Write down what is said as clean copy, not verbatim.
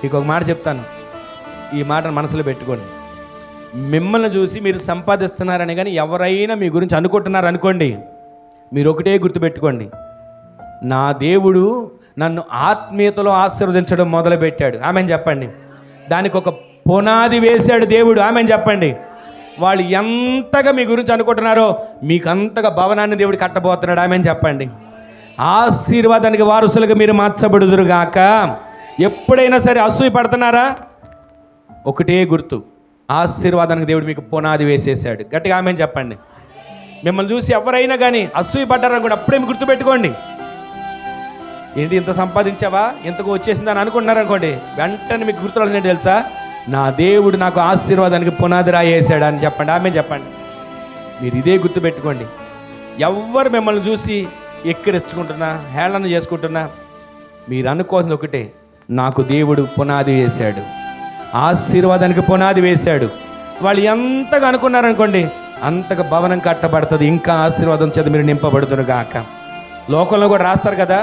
మీకు ఒక మాట చెప్తాను, ఈ మాటను మనసులో పెట్టుకోండి. మిమ్మల్ని చూసి మీరు సంపాదిస్తున్నారని కానీ ఎవరైనా మీ గురించి అనుకుంటున్నారు అనుకోండి, మీరు ఒకటే గుర్తుపెట్టుకోండి, నా దేవుడు నన్ను ఆత్మీయతలో ఆశీర్వదించడం మొదలుపెట్టాడు. ఆమెను చెప్పండి. దానికి ఒక పునాది వేశాడు దేవుడు. ఆమెను చెప్పండి. వాళ్ళు ఎంతగా మీ గురించి అనుకుంటున్నారో మీకు అంతగా భవనాన్ని దేవుడు కట్టబోతున్నాడు. ఆమెను చెప్పండి. ఆశీర్వాదానికి వారసులుగా మీరు మార్చబడుదురుగాక. ఎప్పుడైనా సరే అసూయ పడుతున్నారా? ఒకటే గుర్తు, ఆశీర్వాదానికి దేవుడు మీకు పునాది వేసేసాడు. గట్టిగా ఆమెను చెప్పండి. మిమ్మల్ని చూసి ఎవరైనా కానీ అసూయ పడ్డారనుకోండి, అప్పుడే మీరు గుర్తుపెట్టుకోండి, ఏంటి ఇంత సంపాదించావా, ఇంతకు వచ్చేసిందని అనుకుంటున్నారనుకోండి, వెంటనే మీకు గుర్తురాలి తెలుసా, నా దేవుడు నాకు ఆశీర్వాదానికి పునాది రాయేసాడు అని చెప్పండి. ఆమె చెప్పండి. మీరు ఇదే గుర్తుపెట్టుకోండి. ఎవ్వరు మిమ్మల్ని చూసి ఎక్కిరించుకుంటున్నా, హేళన చేసుకుంటున్నా, మీరు అనుకోవాల్సింది ఒకటే, నాకు దేవుడు పునాది వేశాడు, ఆశీర్వాదానికి పునాది వేశాడు. వాళ్ళు ఎంతగా అనుకున్నారనుకోండి, అంతగా భవనం కట్టబడుతుంది. ఇంకా ఆశీర్వాదం చేత మీరు నింపబడుతున్నారు గాక. లోకంలో కూడా రాస్తారు కదా,